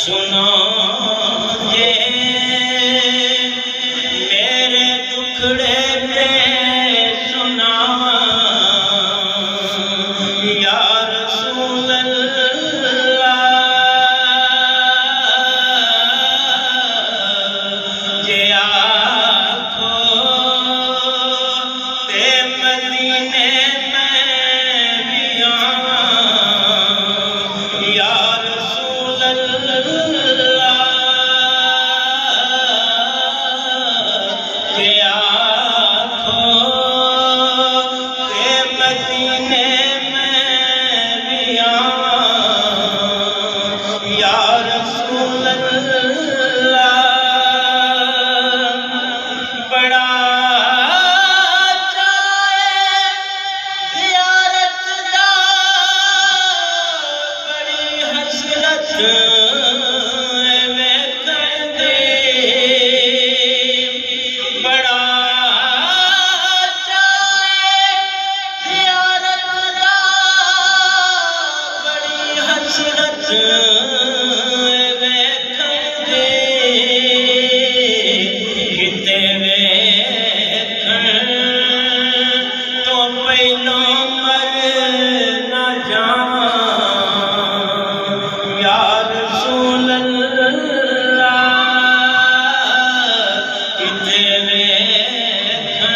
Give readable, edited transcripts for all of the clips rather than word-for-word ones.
सुनो जे मेरे दुखड़े पे सुनावा या रसूल अल्लाह जे आखो ते मदीने में भी आवा या रसूल अल्लाह जे आखो ते मदीने में भी आवा या रसूल अल्लाह बड़ा बड़ा बड़ी हसरत वेखंदे किते वेखण तो पहलो मर ना जावां या रसूल अल्लाह किते वेखण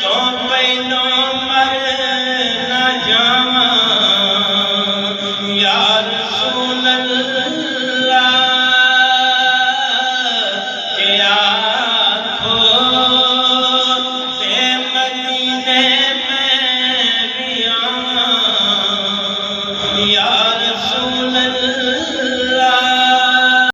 तो पहलो मर ना जावां या रसूल अल्लाह जे आखो ते मदीने